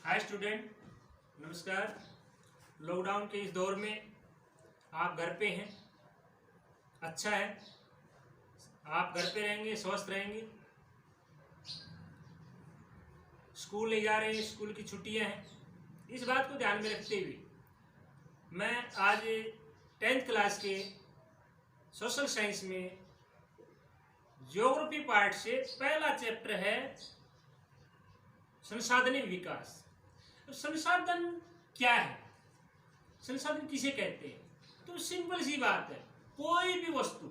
Hi student, नमस्कार। Lockdown के इस दौर में आप घर पे हैं, अच्छा है। आप घर पे रहेंगे, स्वस्थ रहेंगे। स्कूल नहीं जा रहे हैं, स्कूल की छुट्टियां हैं। इस बात को ध्यान में रखते हुए मैं आज 10th क्लास के सोशल साइंस में ज्योग्राफी पार्ट से पहला चैप्टर है संसाधन विकास। तो संसाधन क्या है, संसाधन किसे कहते हैं? तो सिंपल सी बात है, कोई भी वस्तु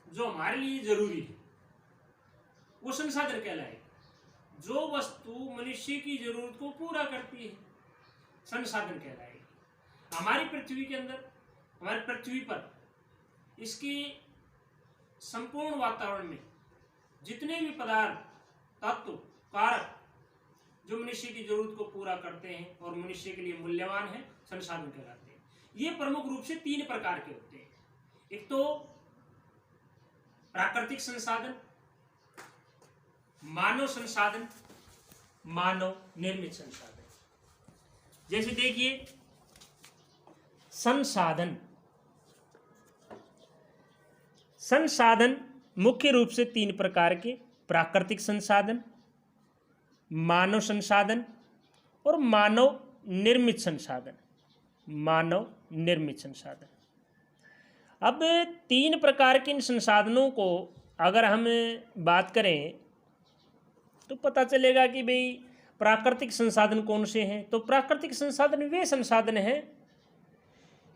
जो हमारे लिए जरूरी है वो संसाधन कहलाएगी। जो वस्तु मनुष्य की जरूरत को पूरा करती है संसाधन कहलाएगी। हमारी पृथ्वी के अंदर, हमारी पृथ्वी पर, इसकी संपूर्ण वातावरण में जितने भी पदार्थ, तत्व, कारक जो मनुष्य की जरूरत को पूरा करते हैं और मनुष्य के लिए मूल्यवान है, संसाधन कहलाते हैं। ये प्रमुख रूप से 3 प्रकार के होते हैं। एक तो प्राकृतिक संसाधन, मानव संसाधन, मानव निर्मित संसाधन। जैसे देखिए, संसाधन संसाधन मुख्य रूप से 3 प्रकार के: प्राकृतिक संसाधन, मानव संसाधन और मानव निर्मित संसाधन। मानव निर्मित संसाधन। अब 3 प्रकार के इन संसाधनों को अगर हम बात करें तो पता चलेगा कि भाई प्राकृतिक संसाधन कौन से हैं। तो प्राकृतिक संसाधन वे संसाधन हैं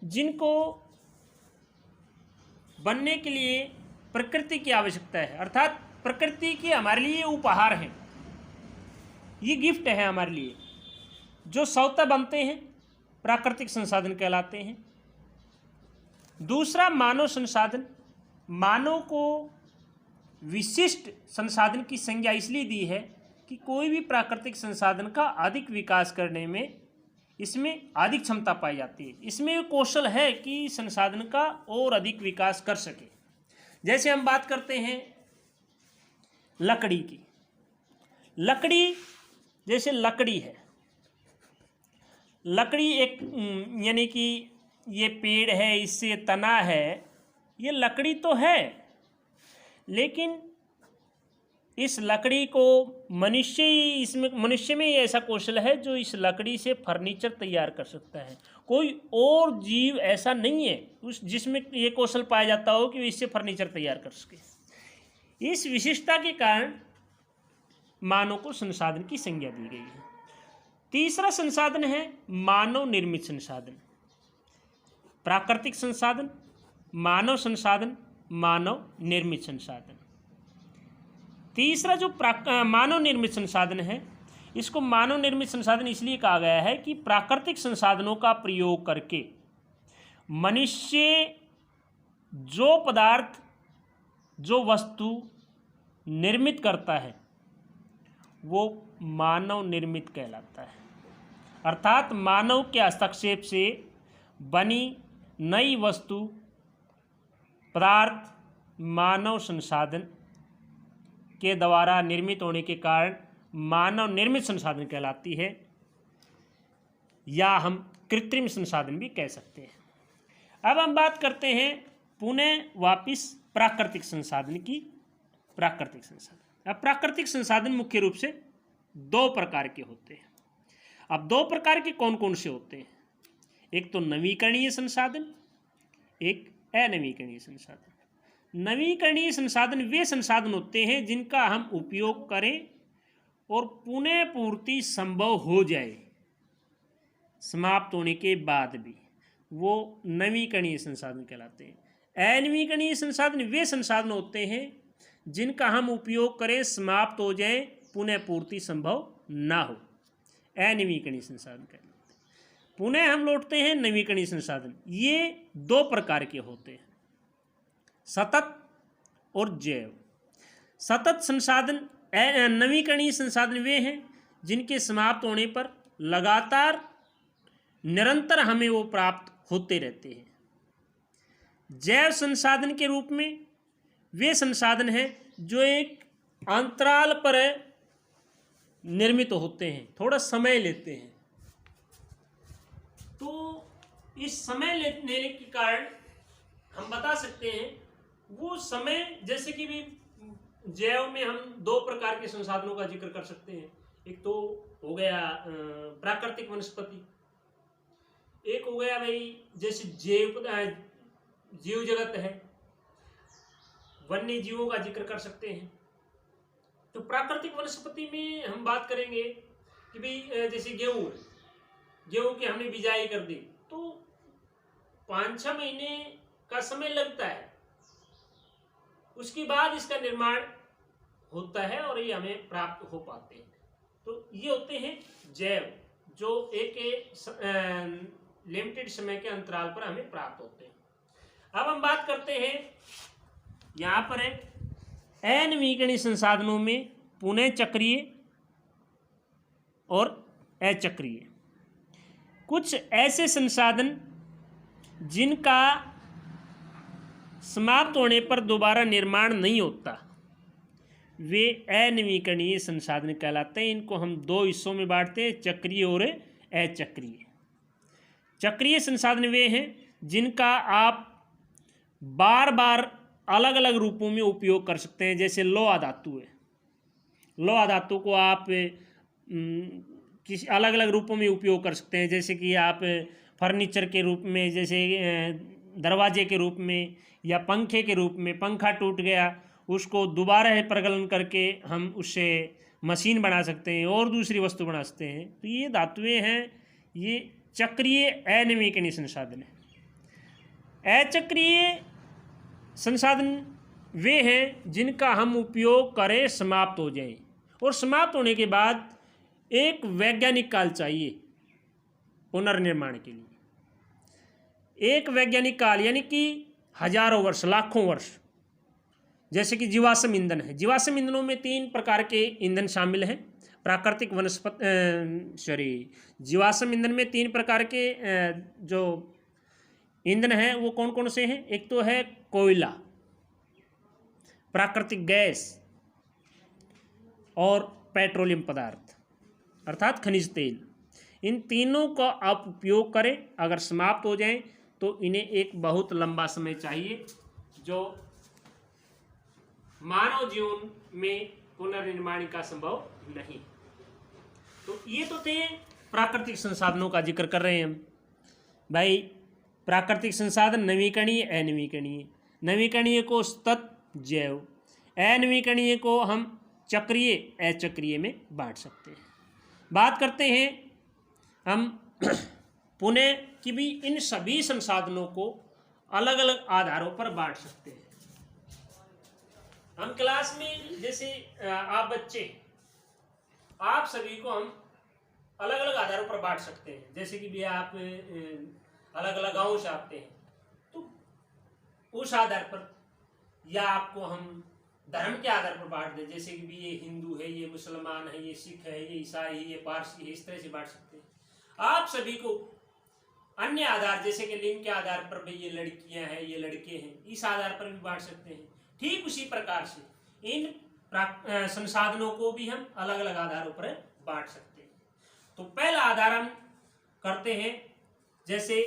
जिनको बनने के लिए प्रकृति की आवश्यकता है, अर्थात प्रकृति के हमारे लिए उपहार हैं, ये गिफ्ट है हमारे लिए। जो स्वतः बनते हैं प्राकृतिक संसाधन कहलाते हैं। दूसरा मानव संसाधन। मानव को विशिष्ट संसाधन की संज्ञा इसलिए दी है कि कोई भी प्राकृतिक संसाधन का अधिक विकास करने में इसमें अधिक क्षमता पाई जाती है। इसमें कौशल है कि संसाधन का और अधिक विकास कर सके। जैसे हम बात करते हैं लकड़ी की। लकड़ी, जैसे लकड़ी है, लकड़ी एक यानी कि ये पेड़ है, इससे तना है, ये लकड़ी तो है, लेकिन इस लकड़ी को मनुष्य में ऐसा कौशल है जो इस लकड़ी से फर्नीचर तैयार कर सकता है। कोई और जीव ऐसा नहीं है उस जिसमें ये कौशल पाया जाता हो कि इससे फर्नीचर तैयार कर सके। इस विशिष्टता के कारण मानव को संसाधन की संज्ञा दी गई है। तीसरा संसाधन है मानव निर्मित संसाधन। प्राकृतिक संसाधन, मानव संसाधन, मानव निर्मित संसाधन। तीसरा जो मानव निर्मित संसाधन है, इसको मानव निर्मित संसाधन इसलिए कहा गया है कि प्राकृतिक संसाधनों का प्रयोग करके मनुष्य जो पदार्थ, जो वस्तु निर्मित करता है वो मानव निर्मित कहलाता है। अर्थात मानव के हस्तक्षेप से बनी नई वस्तु, पदार्थ मानव संसाधन के द्वारा निर्मित होने के कारण मानव निर्मित संसाधन कहलाती है, या हम कृत्रिम संसाधन भी कह सकते हैं। अब हम बात करते हैं पुनः वापिस प्राकृतिक संसाधन की। प्राकृतिक संसाधन, अब प्राकृतिक संसाधन मुख्य रूप से 2 प्रकार के होते हैं। अब 2 प्रकार के कौन कौन से होते हैं? एक तो नवीकरणीय संसाधन, एक अनवीकरणीय संसाधन। नवीकरणीय संसाधन वे संसाधन होते हैं जिनका हम उपयोग करें और पुनः पूर्ति संभव हो जाए समाप्त होने के बाद भी, वो नवीकरणीय संसाधन कहलाते हैं। अनवीकरणीय संसाधन वे संसाधन होते हैं जिनका हम उपयोग करें, समाप्त हो जाए, पुनः पूर्ति संभव ना हो। अनवीकरणीय संसाधन कहलाते हैं। पुनः हम लौटते हैं नवीकरणीय संसाधन। ये 2 प्रकार के होते हैं, सतत और जैव। सतत संसाधन, नवीकरणीय संसाधन वे हैं जिनके समाप्त होने पर लगातार निरंतर हमें वो प्राप्त होते रहते हैं। जैव संसाधन के रूप में वे संसाधन हैं जो एक अंतराल पर निर्मित होते हैं, थोड़ा समय लेते हैं। तो इस समय लेने के कारण हम बता सकते हैं वो समय, जैसे कि भी जैव में हम दो प्रकार के संसाधनों का जिक्र कर सकते हैं। एक तो हो गया प्राकृतिक वनस्पति, एक हो गया भाई जैसे जीव जगत है, वन्य जीवों का जिक्र कर सकते हैं। तो प्राकृतिक वनस्पति में हम बात करेंगे कि भाई जैसे गेहूं की हमने बिजाई कर दी तो 5-6 महीने का समय लगता है, उसके बाद इसका निर्माण होता है और ये हमें प्राप्त हो पाते हैं। तो ये होते हैं जैव, जो एक लिमिटेड समय के अंतराल पर हमें प्राप्त होते हैं। अब हम बात करते हैं यहाँ पर है अनवीकरणीय संसाधनों में पुनः चक्रीय और अचक्रीय। कुछ ऐसे संसाधन जिनका समाप्त होने पर दोबारा निर्माण नहीं होता वे अनवीकरणीय संसाधन कहलाते हैं। इनको हम दो हिस्सों में बांटते हैं, चक्रीय और अचक्रीय। चक्रीय संसाधन वे हैं जिनका आप बार बार अलग अलग रूपों में उपयोग कर सकते हैं। जैसे लोहा धातु है, लोहा धातु को आप किसी अलग अलग रूपों में उपयोग कर सकते हैं। जैसे कि आप फर्नीचर के रूप में, जैसे दरवाजे के रूप में, या पंखे के रूप में, पंखा टूट गया उसको दोबारा प्रगलन करके हम उससे मशीन बना सकते हैं और दूसरी वस्तु बना सकते हैं। तो ये धातुएं हैं, ये चक्रीय अनवीकरणीय संसाधन है। अचक्रीय संसाधन वे हैं जिनका हम उपयोग करें समाप्त हो जाए, और समाप्त होने के बाद एक वैज्ञानिक काल चाहिए पुनर्निर्माण के लिए। एक वैज्ञानिक काल यानी कि हजारों वर्ष, लाखों वर्ष। जैसे कि जीवाश्म ईंधन है, जीवाश्म ईंधनों में 3 प्रकार के ईंधन शामिल हैं। प्राकृतिक जीवाश्म ईंधन में 3 प्रकार के जो ईंधन हैं वो कौन कौन से हैं? एक तो है कोयला, प्राकृतिक गैस और पेट्रोलियम पदार्थ अर्थात खनिज तेल। इन तीनों का आप उपयोग करें, अगर समाप्त हो जाएं तो इन्हें एक बहुत लंबा समय चाहिए, जो मानव जीवन में पुनर्निर्माण का संभव नहीं। तो ये तो थे प्राकृतिक संसाधनों का जिक्र कर रहे हैं हम भाई। प्राकृतिक संसाधन नवीकरणीय, अनवीकरणीय। नवीकरणीय को तत्व जैव, अनवीकरणीय को हम चक्रीय, अचक्रीय में बांट सकते हैं। बात करते हैं हम पुनः कि भी इन सभी संसाधनों को अलग अलग आधारों पर बांट सकते हैं। हम क्लास में जैसे आप बच्चे, आप सभी को हम अलग अलग आधारों पर बांट सकते हैं। जैसे कि भी आप अलग अलग गाँव से आते हैं तो उस आधार पर, या आपको हम धर्म के आधार पर बांट दें, जैसे कि भी ये हिंदू है, ये मुसलमान है, ये सिख है, ये ईसाई है, ये पारसी है, इस तरह से बांट सकते हैं। आप सभी को अन्य आधार जैसे कि लिंग के आधार पर भाई ये लड़कियां हैं, ये लड़के हैं, इस आधार पर भी बांट सकते हैं। ठीक उसी प्रकार से इन संसाधनों को भी हम अलग अलग आधारों पर बांट सकते हैं। तो पहला आधार हम करते हैं जैसे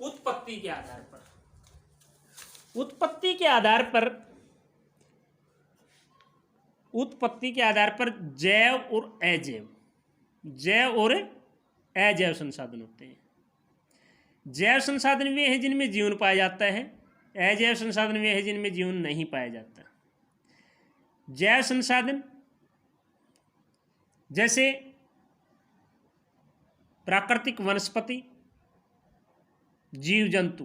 उत्पत्ति के आधार पर। उत्पत्ति के आधार पर जैव और अजैव, जैव और अजैव संसाधन होते हैं। जैव संसाधन वे हैं जिनमें जीवन पाया जाता है, अजैव संसाधन वे हैं जिनमें जीवन नहीं पाया जाता। जैव संसाधन जैसे प्राकृतिक वनस्पति, जीव जंतु।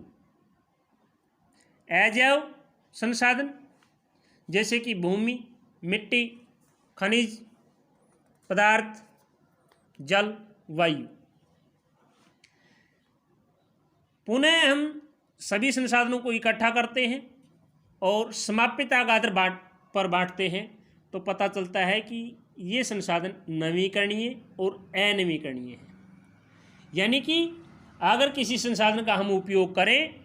अजैव संसाधन जैसे कि भूमि, मिट्टी, खनिज पदार्थ, जल, वायु। पुनः हम सभी संसाधनों को इकट्ठा करते हैं और समापित आधार पर बांटते हैं तो पता चलता है कि ये संसाधन नवीकरणीय और अनवीकरणीय है। यानी कि अगर किसी संसाधन का हम उपयोग करें,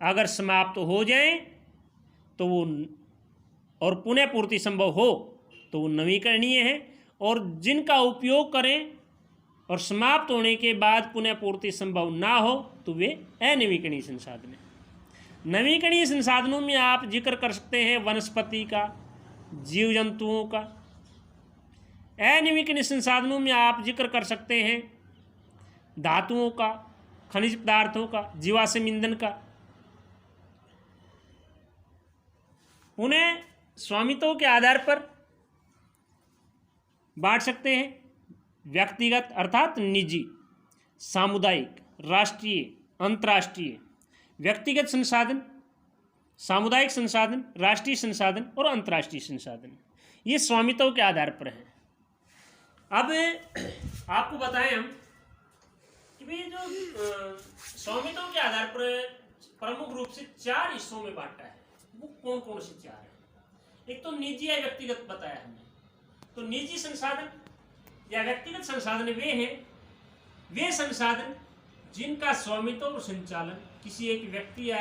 अगर समाप्त हो जाए तो वो, और पुनः पूर्ति संभव हो तो वो नवीकरणीय है, और जिनका उपयोग करें और समाप्त होने के बाद पुनः पूर्ति संभव ना हो तो वे अनवीकरणीय संसाधन हैं। नवीकरणीय संसाधनों में आप जिक्र कर सकते हैं वनस्पति का, जीव जंतुओं का। अनवीकरणीय संसाधनों में आप जिक्र कर सकते हैं धातुओं का, खनिज पदार्थों का, जीवाश्म ईंधन का। उन्हें स्वामित्व के आधार पर बांट सकते हैं, व्यक्तिगत अर्थात निजी, सामुदायिक, राष्ट्रीय, अंतर्राष्ट्रीय। व्यक्तिगत संसाधन, सामुदायिक संसाधन, राष्ट्रीय संसाधन और अंतर्राष्ट्रीय संसाधन, ये स्वामित्व के आधार पर हैं। अब आपको बताएं हम कि भाई जो स्वामित्व के आधार पर प्रमुख रूप से 4 हिस्सों में बांटा है, वो कौन कौन से 4 हैं? एक तो निजी या व्यक्तिगत बताया हमने। तो निजी संसाधन या व्यक्तिगत संसाधन वे संसाधन जिनका स्वामित्व और संचालन किसी एक व्यक्ति या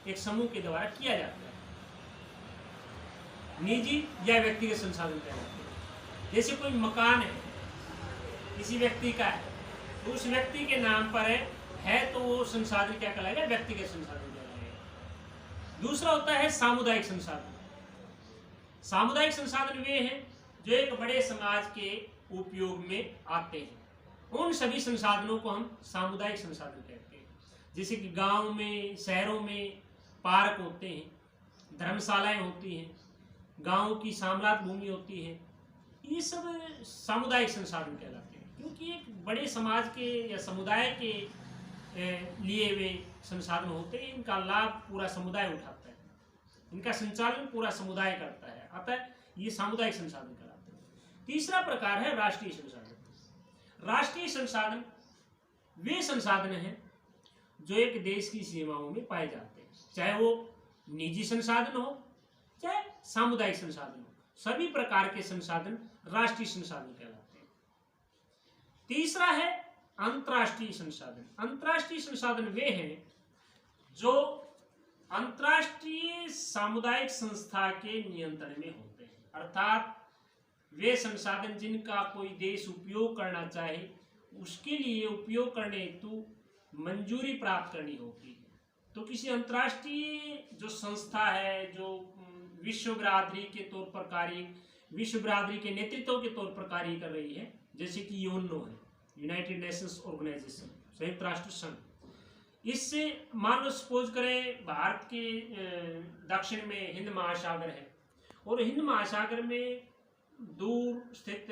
एक समूह के द्वारा किया जाता है, निजी या व्यक्तिगत संसाधन कहलाते हैं। जैसे कोई मकान है, किसी व्यक्ति का है, तो उस व्यक्ति के नाम पर है तो वो संसाधन क्या कहलाएगा? व्यक्तिगत संसाधन कहलाएगा। दूसरा होता है सामुदायिक संसाधन। सामुदायिक संसाधन वे हैं जो एक बड़े समाज के उपयोग में आते हैं। उन सभी संसाधनों को हम सामुदायिक संसाधन कहते हैं। जैसे कि गांव में, शहरों में पार्क होते हैं, धर्मशालाएं होती हैं, गांव की सामलात भूमि होती है, ये सब सामुदायिक संसाधन कहलाते हैं, क्योंकि एक बड़े समाज के या समुदाय के लिए वे संसाधन होते हैं। इनका लाभ पूरा समुदाय उठाता है, इनका संचालन पूरा समुदाय करता है, अतः ये सामुदायिक संसाधन कहलाते हैं। तीसरा प्रकार है राष्ट्रीय संसाधन। राष्ट्रीय संसाधन वे संसाधन हैं जो एक देश की सीमाओं में पाए जाते हैं, चाहे वो निजी संसाधन हो चाहे सामुदायिक संसाधन हो, सभी प्रकार के संसाधन राष्ट्रीय संसाधन कहलाते हैं। तीसरा है अंतर्राष्ट्रीय संसाधन। अंतर्राष्ट्रीय संसाधन वे हैं जो अंतर्राष्ट्रीय सामुदायिक संस्था के नियंत्रण में होते हैं, अर्थात वे संसाधन जिनका कोई देश उपयोग करना चाहे उसके लिए उपयोग करने हेतु मंजूरी प्राप्त करनी होती है। तो किसी अंतर्राष्ट्रीय जो संस्था है, जो विश्व बिरादरी के तौर पर कार्य, विश्व बिरादरी के नेतृत्व के तौर पर कार्य कर रही है, जैसे कि यूएनओ है, यूनाइटेड नेशंस ऑर्गेनाइजेशन, संयुक्त राष्ट्र संघ। इससे मान लो सपोज करें भारत के दक्षिण में हिंद महासागर है और हिंद महासागर में दूर स्थित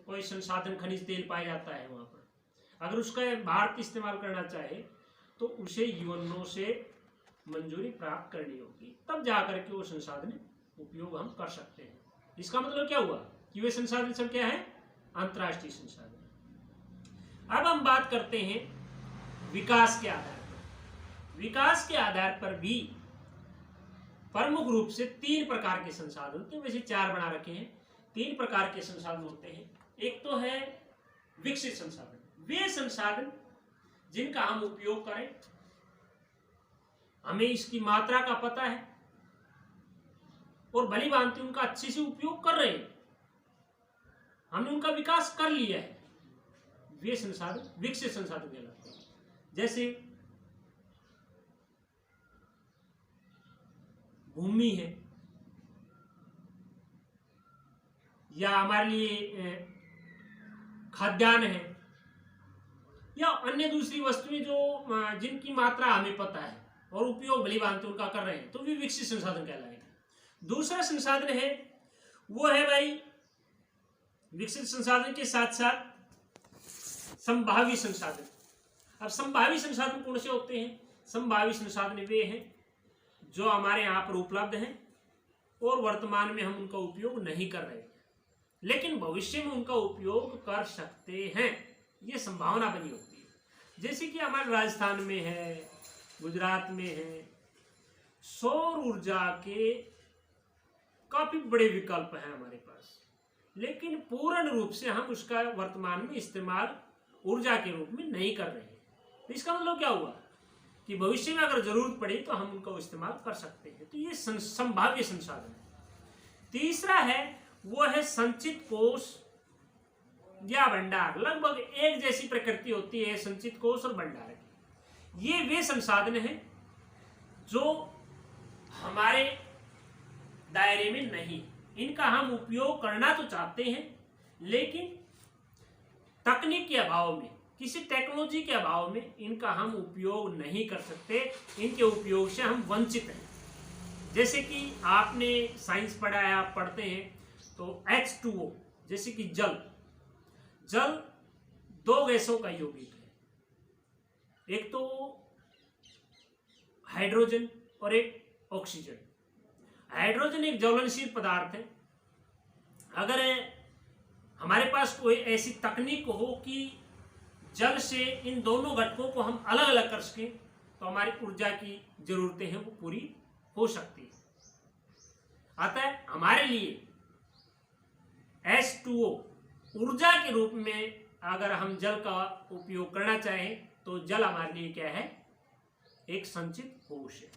कोई संसाधन खनिज तेल पाया जाता है, वहाँ पर अगर उसका भारत इस्तेमाल करना चाहे तो उसे यूएनओ से मंजूरी प्राप्त करनी होगी, तब जाकर के वो संसाधन उपयोग हम कर सकते हैं। इसका मतलब क्या हुआ कि वे संसाधन सब क्या है? अंतर्राष्ट्रीय संसाधन। अब हम बात करते हैं विकास के आधार पर। विकास के आधार पर भी प्रमुख रूप से 3 प्रकार के संसाधन होते हैं, वैसे 4 बना रखे हैं। 3 प्रकार के संसाधन होते हैं। एक तो है विकसित संसाधन। वे संसाधन जिनका हम उपयोग करें, हमें इसकी मात्रा का पता है और भली भांति उनका अच्छे से उपयोग कर रहे हैं, हमने उनका विकास कर लिया है, वे संसाधन विकसित संसाधन कहलाते हैं। जैसे भूमि है, या हमारे लिए खाद्यान्न है, या अन्य दूसरी वस्तुएं जो जिनकी मात्रा हमें पता है और उपयोग भली भांति उनका कर रहे हैं, तो भी विकसित संसाधन कहलाएगा। दूसरा संसाधन है वो है भाई विकसित संसाधन के साथ साथ संभावी संसाधन। अब संभावी संसाधन कौन से होते हैं? संभावी संसाधन वे हैं जो हमारे यहाँ पर उपलब्ध हैं और वर्तमान में हम उनका उपयोग नहीं कर रहे हैं, लेकिन भविष्य में उनका उपयोग कर सकते हैं, ये संभावना बनी होती है। जैसे कि हमारे राजस्थान में है, गुजरात में है, सौर ऊर्जा के काफी बड़े विकल्प हैं हमारे पास, लेकिन पूर्ण रूप से हम उसका वर्तमान में इस्तेमाल ऊर्जा के रूप में नहीं कर रहे हैं। तो इसका मतलब क्या हुआ कि भविष्य में अगर जरूरत पड़ी तो हम उनका इस्तेमाल कर सकते हैं। तो ये संभाव्य संसाधन है। तीसरा है वो है संचित कोष या भंडार लगभग एक जैसी प्रकृति होती है संचित कोष और भंडार की। ये वे संसाधन हैं जो हमारे दायरे में नहीं, इनका हम उपयोग करना तो चाहते हैं लेकिन तकनीक के अभाव में, किसी टेक्नोलॉजी के अभाव में इनका हम उपयोग नहीं कर सकते, इनके उपयोग से हम वंचित हैं। जैसे कि आपने साइंस पढ़ा है, आप पढ़ते हैं तो H2O जैसे कि जल दो गैसों का यौगिक है, एक तो हाइड्रोजन और एक ऑक्सीजन। हाइड्रोजन एक ज्वलनशील पदार्थ है। अगर हमारे पास कोई ऐसी तकनीक हो कि जल से इन दोनों घटकों को हम अलग अलग कर सकें तो हमारी ऊर्जा की जरूरतें हैं वो पूरी हो सकती है। अतः हमारे लिए H2O ऊर्जा के रूप में अगर हम जल का उपयोग करना चाहें तो जल हमारे लिए क्या है, एक संचित कोष है।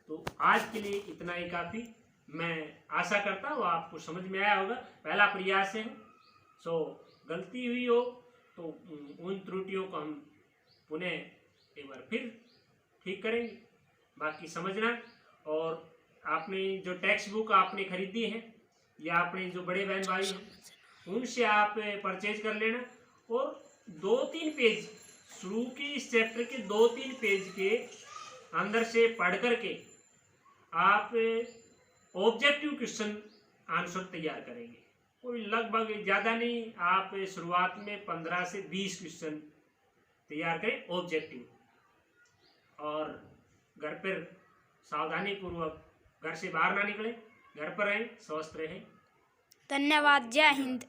तो आज के लिए इतना ही काफी। मैं आशा करता हूँ आपको समझ में आया होगा। पहला प्रयास है, सो गलती हुई हो तो उन त्रुटियों को हम पुनः एक बार फिर ठीक करेंगे। बाकी समझना, और आपने जो टेक्स्ट बुक आपने खरीदी है या आपने जो बड़े बहन भाई हैं उनसे आप परचेज कर लेना, और 2-3 पेज शुरू की इस चैप्टर के 2-3 पेज के अंदर से पढ़ करके आप ऑब्जेक्टिव क्वेश्चन आंसर तैयार करेंगे। कोई लगभग ज़्यादा नहीं, आप शुरुआत में 15 से 20 क्वेश्चन तैयार करें ऑब्जेक्टिव, और घर पर सावधानी पूर्वक घर से बाहर ना निकलें, घर पर रहें, स्वस्थ रहें। धन्यवाद। जय हिंद।